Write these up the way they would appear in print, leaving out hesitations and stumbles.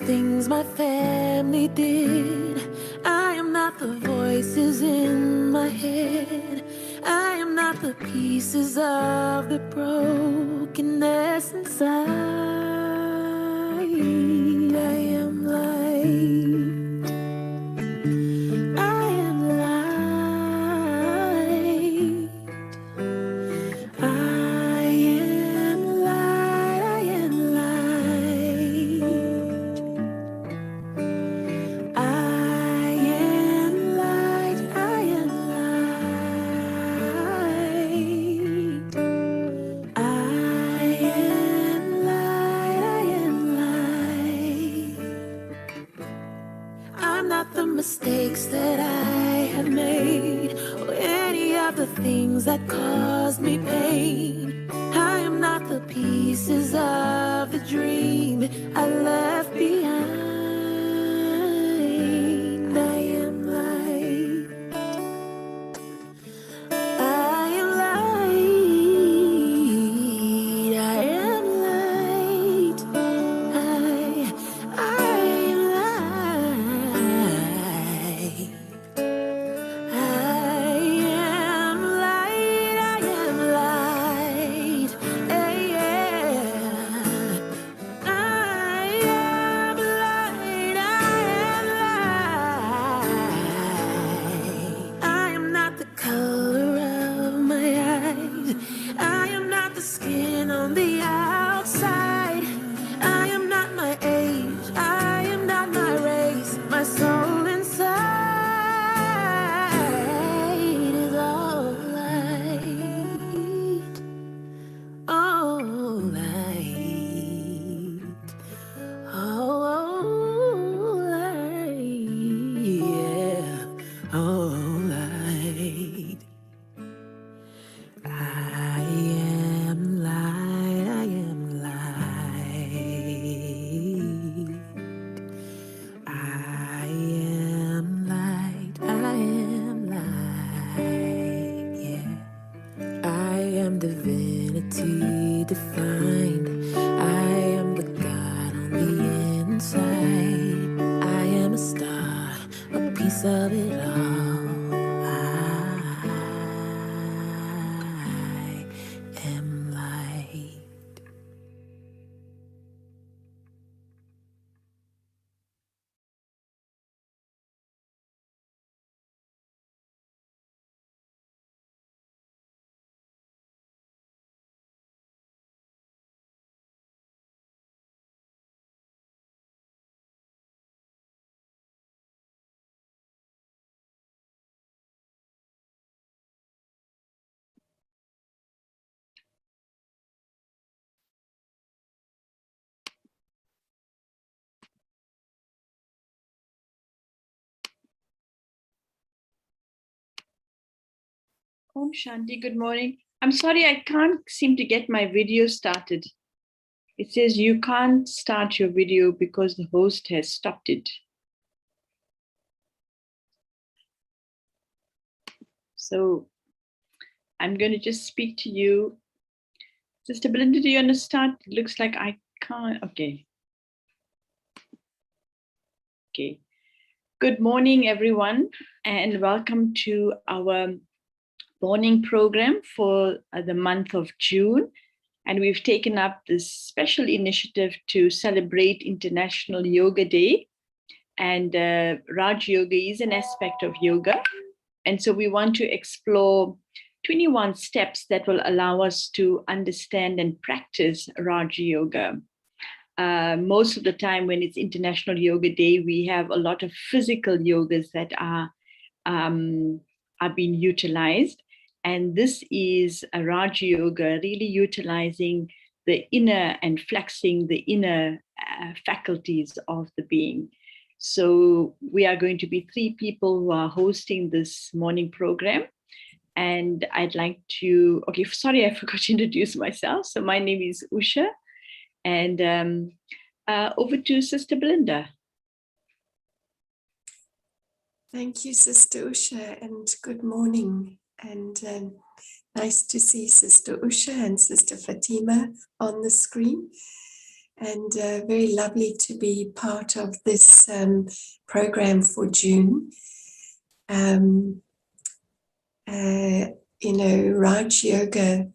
Things my family did. I am not the voices in my head. I am not the pieces of the brokenness inside. I am light. I am light. I am light. I am light. I am light, I am light. I am light, I am light. I'm not the mistakes that I have made, or any of the things that caused me pain. I am not the pieces of the dream I left behind. I am light. I am light. I am light. I am light. I am light. I am light. Yeah. I am light. I am light. I am not the color of my eyes. I am not the skin on the outside. I am not my age. I am not my race. My soul inside is all light. All light. Oh, light. Yeah. Oh, light. I am light. I am light. I am light. I am light. Yeah. I am divinity defined. I am the God on the inside. I am a star, a piece of it all. Om Shanti, good morning. I'm sorry, I can't seem to get my video started. It says you can't start your video because the host has stopped it. So I'm going to just speak to you. Sister Belinda, do you understand? It looks like I can't. Okay. Okay. Good morning, everyone, and welcome to our morning program for the month of June. And we've taken up this special initiative to celebrate International Yoga Day. And Raj Yoga is an aspect of yoga. And so we want to explore 21 steps that will allow us to understand and practice Raj Yoga. Most of the time when it's International Yoga Day, we have a lot of physical yogas that are being utilized. And this is a Raj Yoga, really utilizing the inner and flexing the inner faculties of the being. So we are going to be 3 people who are hosting this morning program. And I'd like to, okay, sorry, I forgot to introduce myself. So my name is Usha. And over to Sister Belinda. Thank you, Sister Usha, and good morning. And nice to see Sister Usha and Sister Fatima on the screen. And very lovely to be part of this program for June. Raj Yoga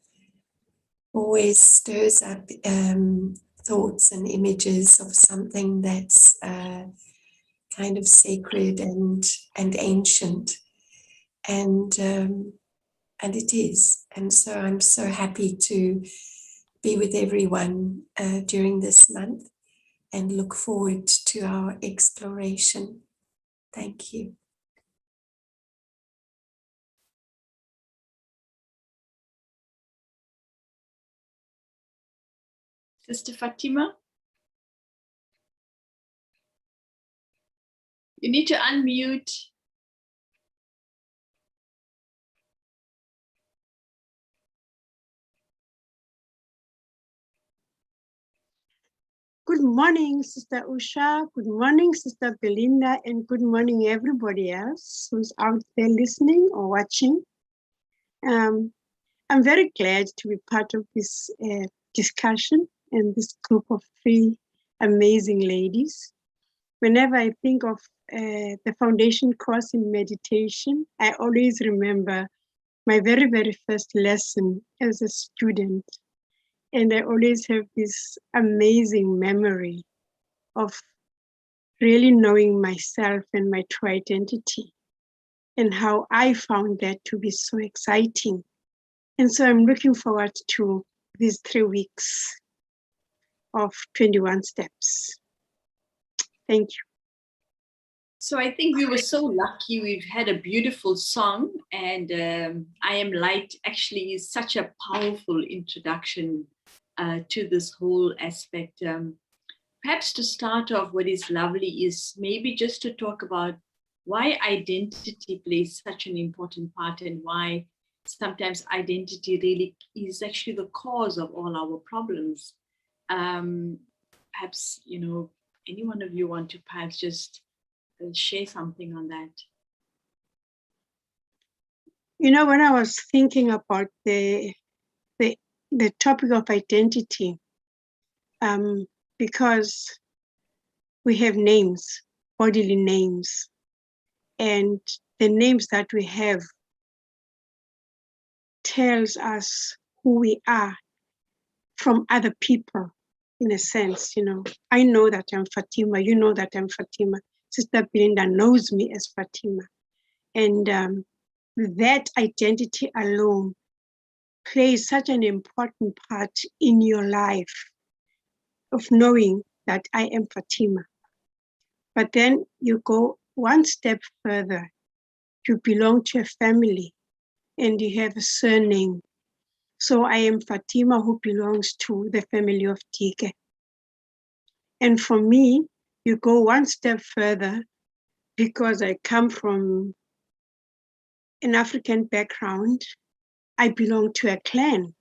always stirs up thoughts and images of something that's kind of sacred and ancient, and it is. And so I'm so happy to be with everyone during this month and look forward to our exploration. Thank you. Sister Fatima, you need to unmute. Good morning, Sister Usha. Good morning, Sister Belinda, and good morning, everybody else who's out there listening or watching. I'm very glad to be part of this discussion and this group of 3 amazing ladies. Whenever I think of the foundation course in meditation, I always remember my very, very first lesson as a student. And I always have this amazing memory of really knowing myself and my true identity, and how I found that to be so exciting. And so I'm looking forward to these 3 weeks of 21 steps. Thank you. So I think we were so lucky. We've had a beautiful song, and I Am Light actually is such a powerful introduction to this whole aspect. Perhaps to start off, what is lovely is maybe just to talk about why identity plays such an important part, and why sometimes identity really is actually the cause of all our problems. Perhaps, any one of you want to perhaps just share something on that? When I was thinking about the topic of identity, because we have names, bodily names, and the names that we have tells us who we are from other people, in a sense. I know that I'm Fatima, you know that I'm Fatima. Sister Belinda knows me as Fatima. And that identity alone plays such an important part in your life of knowing that I am Fatima. But then you go one step further. You belong to a family and you have a surname. So I am Fatima, who belongs to the family of Tige. And for me, you go one step further, because I come from an African background. I belong to a clan.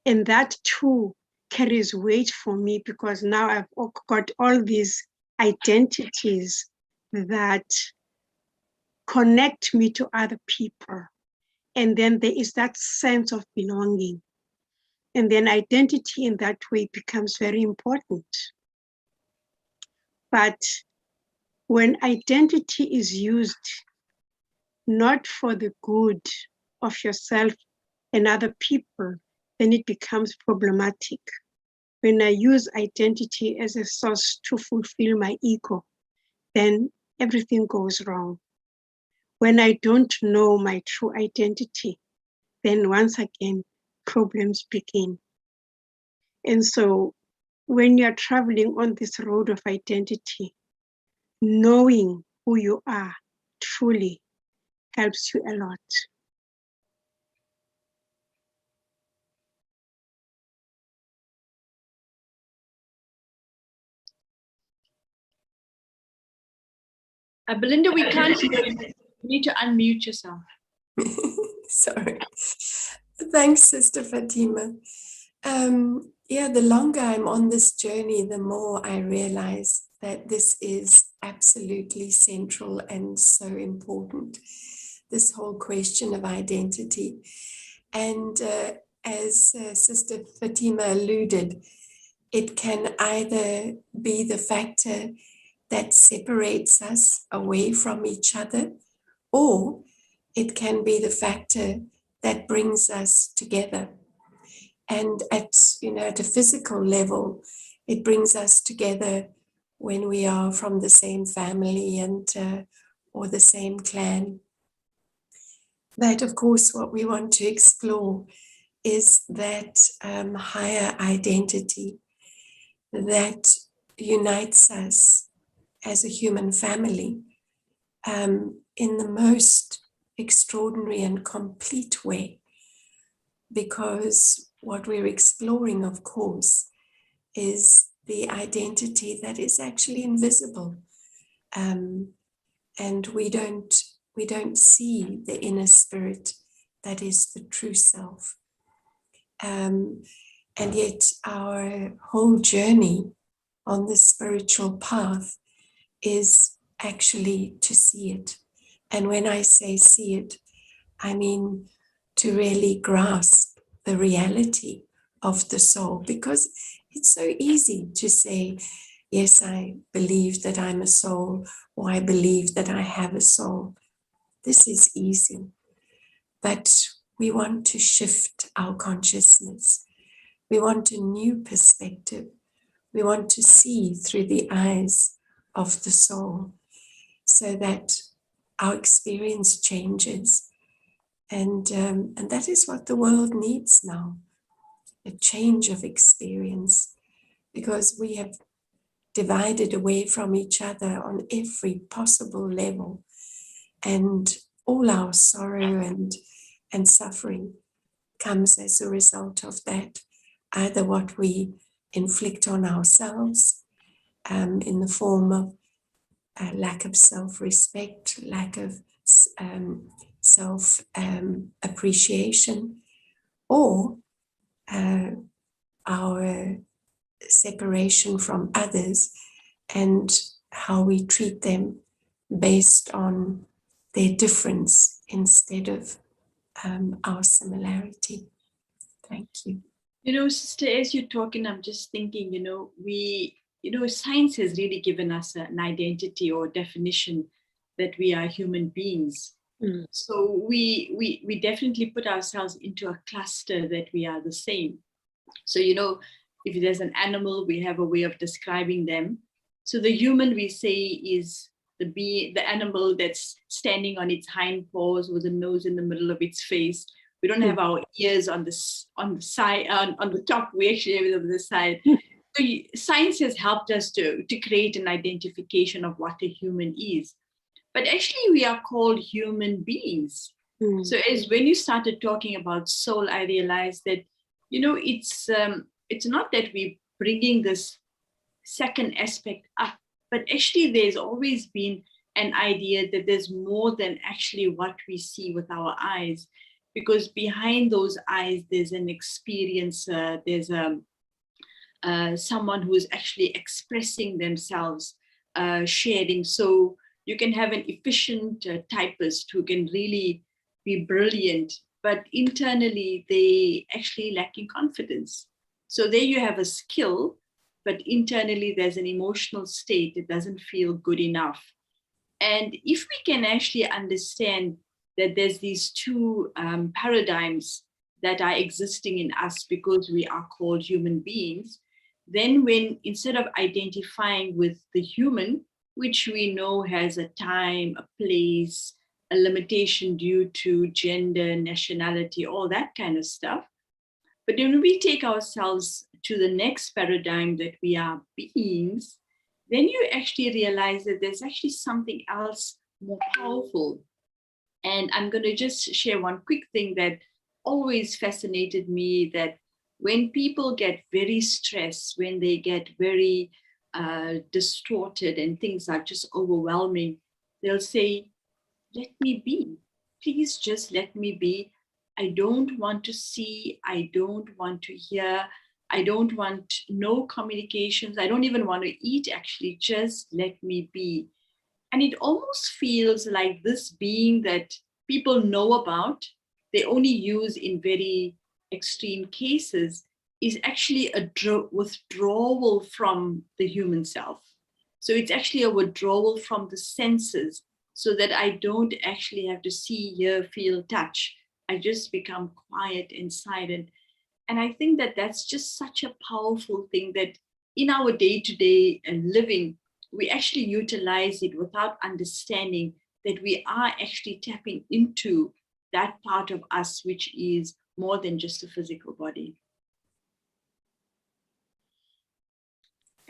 And that too carries weight for me because now I've got all these identities that connect me to other people. And then there is that sense of belonging. And then identity in that way becomes very important. But when identity is used not for the good of yourself and other people, then it becomes problematic. When I use identity as a source to fulfill my ego, then everything goes wrong. When I don't know my true identity, then once again, problems begin. And so when you're traveling on this road of identity, knowing who you are truly helps you a lot. Belinda, we can't hear you. You need to unmute yourself. Sorry. Thanks, Sister Fatima. Yeah, the longer I'm on this journey, the more I realize that this is absolutely central and so important, this whole question of identity. And as Sister Fatima alluded, it can either be the factor that separates us away from each other, or it can be the factor that brings us together. And at a physical level, it brings us together when we are from the same family and or the same clan. But of course, what we want to explore is that higher identity that unites us as a human family in the most extraordinary and complete way. Because what we're exploring, of course, is the identity that is actually invisible, and we don't see the inner spirit that is the true self. And yet our whole journey on the spiritual path is actually to see it. And when I say see it, I mean to really grasp the reality of the soul, because it's so easy to say, yes, I believe that I'm a soul, or I believe that I have a soul. This is easy, but we want to shift our consciousness. We want a new perspective. We want to see through the eyes of the soul so that our experience changes. And that is what the world needs now, a change of experience, because we have divided away from each other on every possible level. And all our sorrow and suffering comes as a result of that, either what we inflict on ourselves in the form of lack of self-respect, lack of self-appreciation, or our separation from others and how we treat them based on their difference instead of our similarity. Thank you. Sister, as you're talking, I'm just thinking, science has really given us an identity or definition that we are human beings. Mm. So we definitely put ourselves into a cluster that we are the same. So, if there's an animal, we have a way of describing them. So the human, we say, is the animal that's standing on its hind paws with a nose in the middle of its face. We don't have our ears on the side, on the top. We actually have it on the side. So science has helped us to create an identification of what a human is. But actually, we are called human beings. Mm. So as when you started talking about soul, I realized that, it's not that we're bringing this second aspect up, but actually there's always been an idea that there's more than actually what we see with our eyes. because behind those eyes, there's an experiencer, there's someone who is actually expressing themselves, sharing. So you can have an efficient typist who can really be brilliant, but internally they actually lacking confidence. So there you have a skill, but internally there's an emotional state that doesn't feel good enough. And if we can actually understand that there's these two paradigms that are existing in us because we are called human beings, then when instead of identifying with the human, which we know has a time, a place, a limitation due to gender, nationality, all that kind of stuff, but when we take ourselves to the next paradigm that we are beings, then you actually realize that there's actually something else more powerful. And I'm going to just share one quick thing that always fascinated me, that when people get very stressed, when they get very distorted and things are just overwhelming, they'll say, let me be. Please just let me be. I don't want to see. I don't want to hear. I don't want no communications. I don't even want to eat, actually. Just let me be. And it almost feels like this being that people know about, they only use in very extreme cases, is actually a withdrawal from the human self. So it's actually a withdrawal from the senses, so that I don't actually have to see, hear, feel, touch. I just become quiet and silent. And I think that that's just such a powerful thing, that in our day-to-day living, we actually utilize it without understanding that we are actually tapping into that part of us, which is more than just a physical body.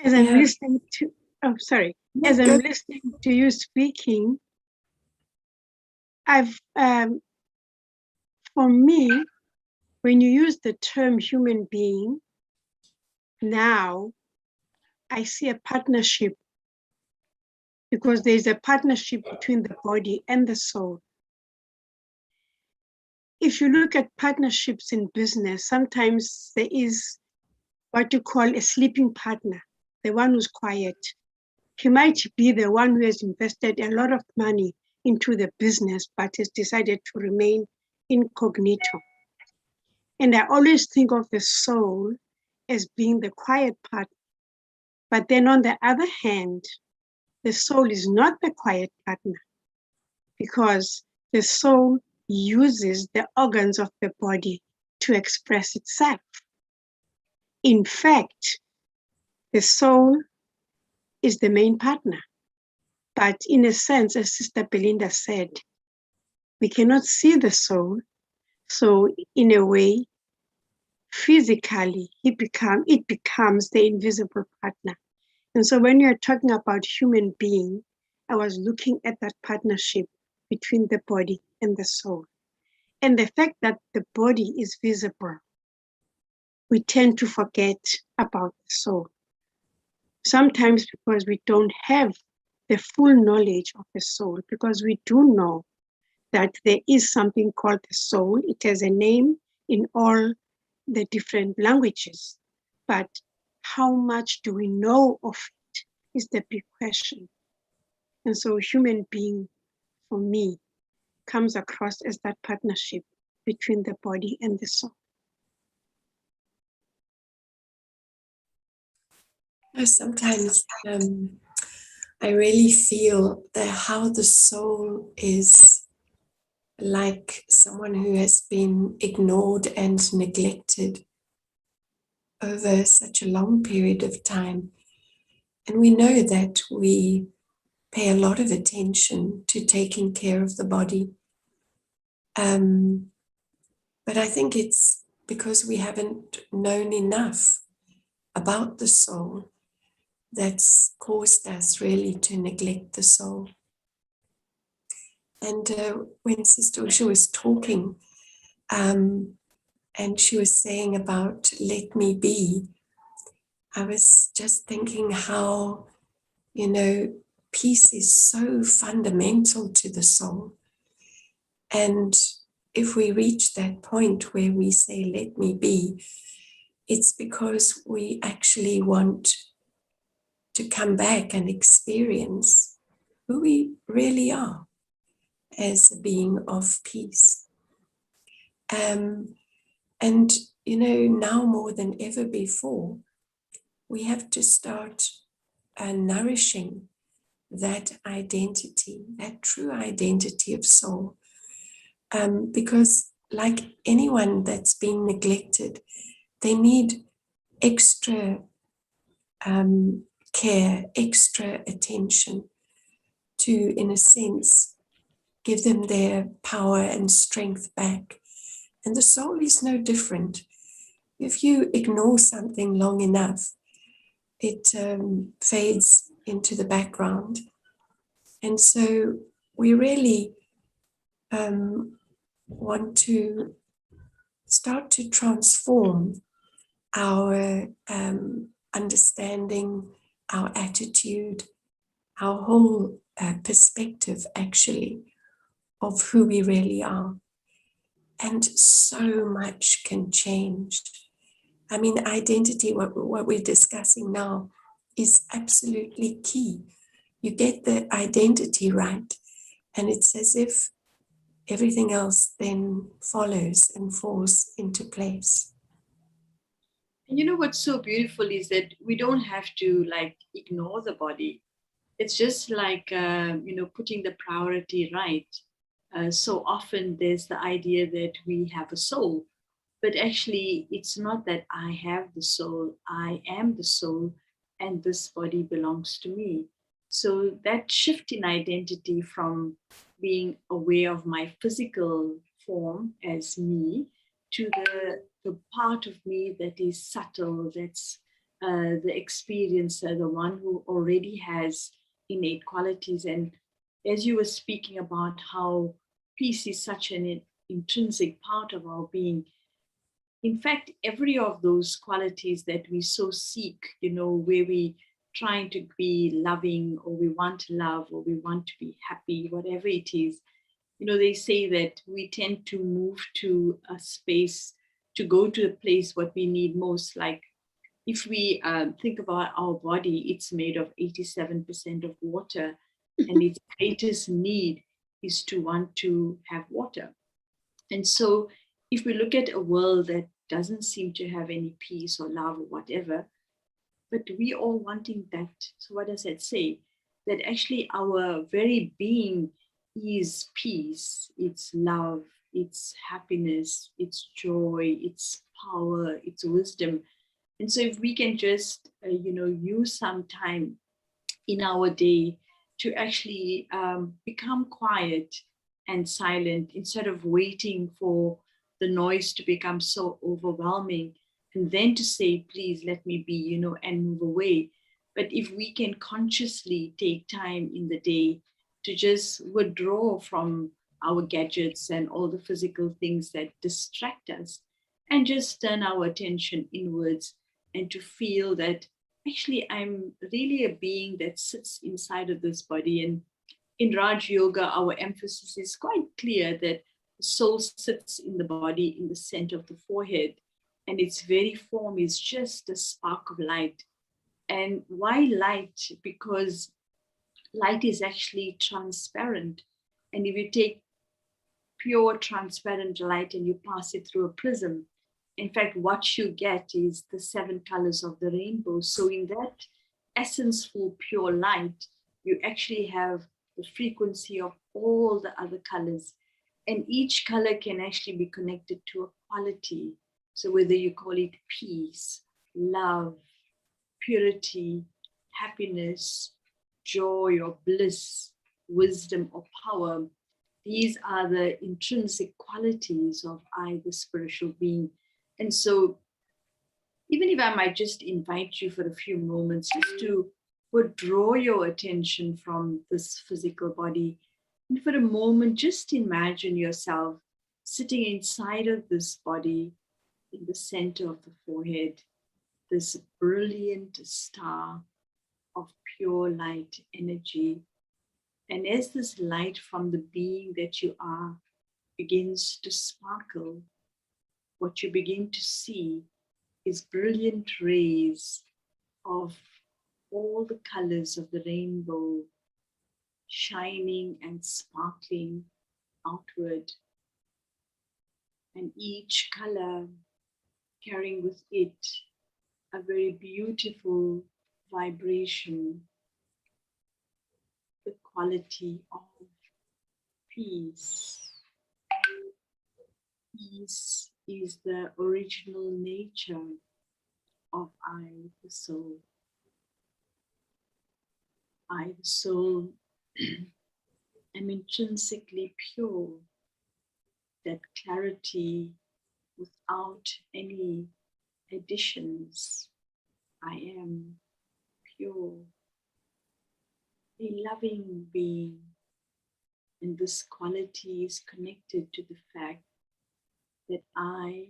As I'm listening to, as I'm listening to you speaking, for me, when you use the term human being, now I see a partnership, because there's a partnership between the body and the soul. If you look at partnerships in business, sometimes there is what you call a sleeping partner, the one who's quiet. He might be the one who has invested a lot of money into the business, but has decided to remain incognito. And I always think of the soul as being the quiet part. But then on the other hand, the soul is not the quiet partner, because the soul uses the organs of the body to express itself. In fact, the soul is the main partner. But in a sense, as Sister Belinda said, we cannot see the soul. So in a way, physically, it becomes the invisible partner. And so when you're talking about human being, I was looking at that partnership between the body and the soul. And the fact that the body is visible, we tend to forget about the soul. Sometimes because we don't have the full knowledge of the soul, because we do know that there is something called the soul. It has a name in all the different languages, but how much do we know of it is the big question. And so human being, for me, comes across as that partnership between the body and the soul. Sometimes I really feel that how the soul is like someone who has been ignored and neglected over such a long period of time. And we know that we pay a lot of attention to taking care of the body. But I think it's because we haven't known enough about the soul that's caused us really to neglect the soul. And when Sister Usha was talking, and she was saying about let me be, I was just thinking how, peace is so fundamental to the soul. And if we reach that point where we say, let me be, it's because we actually want to come back and experience who we really are as a being of peace. And, you know, now more than ever before, we have to start nourishing that identity, that true identity of soul. Because like anyone that's been neglected, they need extra care, extra attention to, in a sense, give them their power and strength back. And the soul is no different. If you ignore something long enough, it fades into the background. And so we really want to start to transform our understanding, our attitude, our whole perspective, actually, of who we really are. And so much can change. I mean, identity, what we're discussing now, is absolutely key. You get the identity right, and it's as if everything else then follows and falls into place. And you know what's so beautiful is that we don't have to like ignore the body. It's just like, putting the priority right. So often there's the idea that we have a soul, but actually it's not that I have the soul, I am the soul, and this body belongs to me. So that shift in identity from being aware of my physical form as me to the part of me that is subtle, that's the experiencer, the one who already has innate qualities. And as you were speaking about how peace is such an intrinsic part of our being, in fact, every of those qualities that we so seek, where we trying to be loving, or we want love, or we want to be happy, whatever it is, they say that we tend to move to a space, to go to a place what we need most. Like if we think about our body, it's made of 87% of water, and its greatest need is to want to have water. And so if we look at a world that doesn't seem to have any peace or love or whatever, but we all wanting that. So what does that say? That actually our very being is peace, it's love, it's happiness, it's joy, it's power, it's wisdom. And so if we can just, use some time in our day to actually become quiet and silent instead of waiting for the noise to become so overwhelming, and then to say, please let me be, and move away. But if we can consciously take time in the day to just withdraw from our gadgets and all the physical things that distract us, and just turn our attention inwards, and to feel that actually I'm really a being that sits inside of this body. And in Raj Yoga, our emphasis is quite clear that the soul sits in the body in the center of the forehead, and its very form is just a spark of light. And why light? Because light is actually transparent. And if you take pure transparent light and you pass it through a prism, in fact, what you get is the 7 colors of the rainbow. So in that essence-full pure light, you actually have the frequency of all the other colors. And each color can actually be connected to a quality. So whether you call it peace, love, purity, happiness, joy or bliss, wisdom or power, these are the intrinsic qualities of I, the spiritual being. And so even if I might just invite you for a few moments just to withdraw your attention from this physical body, and for a moment just imagine yourself sitting inside of this body in the center of the forehead, this brilliant star of pure light energy. And as this light from the being that you are begins to sparkle, what you begin to see is brilliant rays of all the colors of the rainbow shining and sparkling outward, and each color carrying with it a very beautiful vibration, the quality of peace. Peace is the original nature of I, the soul. I, the soul, am intrinsically pure, that clarity without any additions. I am pure, a loving being, and this quality is connected to the fact that I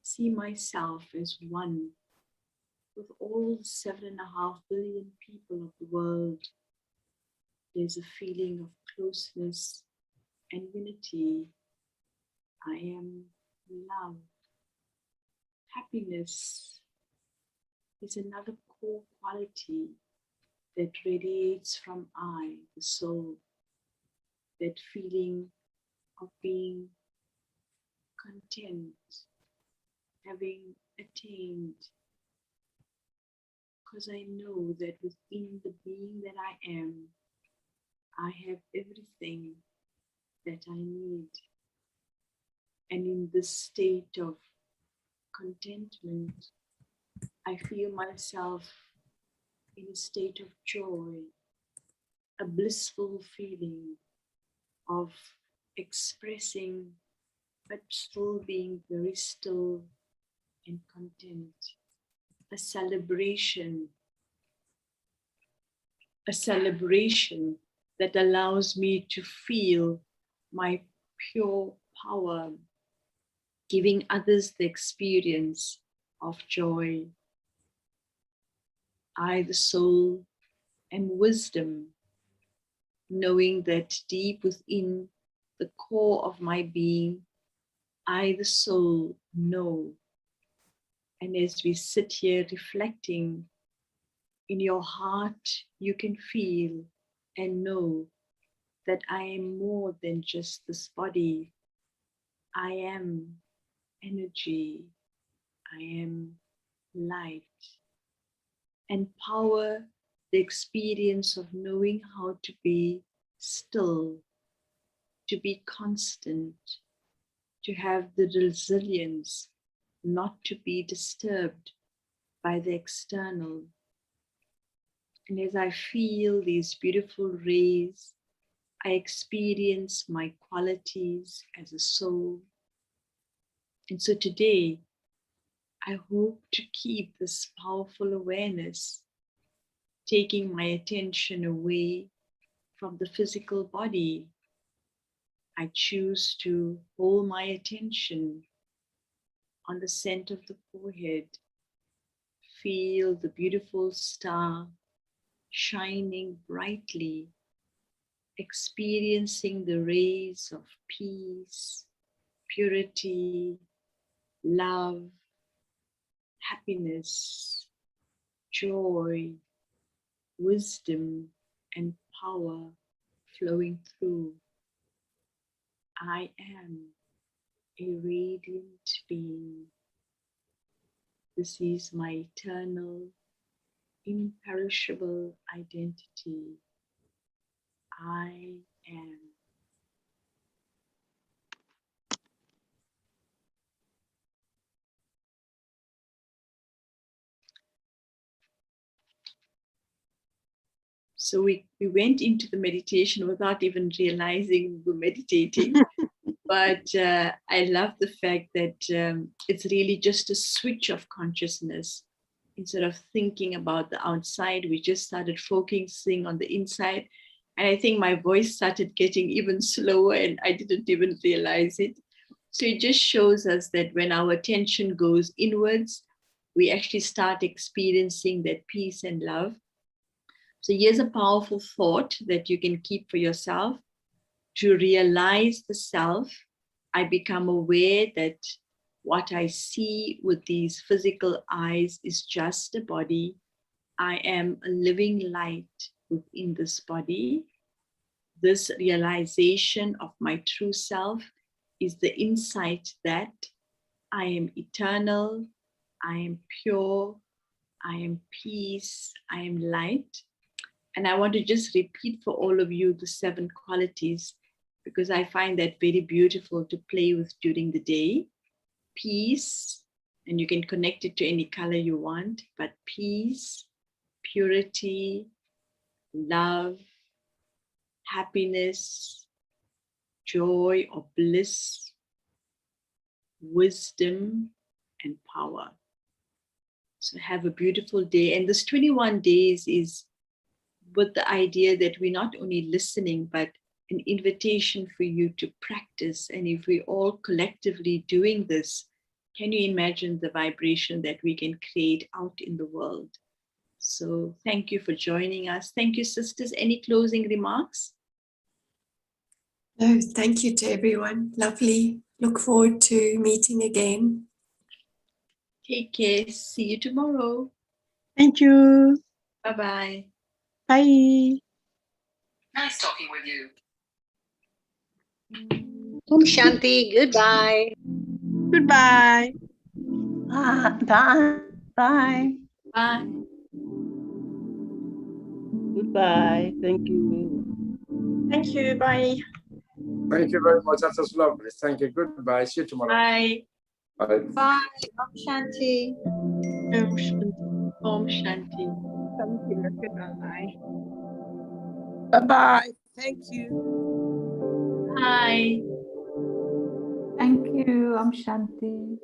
see myself as one with all 7.5 billion people of the world. There's a feeling of closeness and unity. I am love. Happiness is another core quality that radiates from I, the soul. That feeling of being content, having attained, because I know that within the being that I am, I have everything that I need. And in this state of contentment, I feel myself in a state of joy, a blissful feeling of expressing, but still being very still and content. A celebration that allows me to feel my pure power, giving others the experience of joy. I, the soul, am wisdom, knowing that deep within the core of my being, I, the soul, know. And as we sit here reflecting, in your heart, you can feel and know that I am more than just this body. I am energy. I am light. Empower the experience of knowing how to be still, to be constant, to have the resilience not to be disturbed by the external. And as I feel these beautiful rays, I experience my qualities as a soul. And so today, I hope to keep this powerful awareness, taking my attention away from the physical body. I choose to hold my attention on the center of the forehead. Feel the beautiful star shining brightly, experiencing the rays of peace, purity, love, happiness, joy, wisdom, and power flowing through. I am a radiant being. This is my eternal, imperishable identity. I am. So we went into the meditation without even realizing we were meditating. But I love the fact that it's really just a switch of consciousness. Instead of thinking about the outside, we just started focusing on the inside. And I think my voice started getting even slower and I didn't even realize it. So it just shows us that when our attention goes inwards, we actually start experiencing that peace and love. So here's a powerful thought that you can keep for yourself: to realize the self I become aware that what I see with these physical eyes is just a body. I am a living light within this body. This realization of my true self is the insight that I am eternal, I am pure, I am peace, I am light. And I want to just repeat for all of you the 7 qualities, because I find that very beautiful to play with during the day. Peace, and you can connect it to any color you want, but peace, purity, love, happiness, joy or bliss, wisdom, and power. So have a beautiful day. And this 21 days is with the idea that we're not only listening, but an invitation for you to practice. And if we all collectively doing this, can you imagine the vibration that we can create out in the world? So thank you for joining us. Thank you, sisters. Any closing remarks? No, thank you to everyone. Lovely. Look forward to meeting again. Take care. See you tomorrow. Thank you. Bye-bye. Bye. Nice talking with you. Om Shanti. Goodbye. Goodbye. Bye. Bye. Bye. Goodbye. Thank you. Thank you. Bye. Thank you very much. That was lovely. Thank you. Goodbye. See you tomorrow. Bye. Bye. Bye. Om Shanti. Om Shanti. Om Shanti. Thank you. Goodbye. Bye-bye. Thank you. Bye. Thank you. Om Shanti.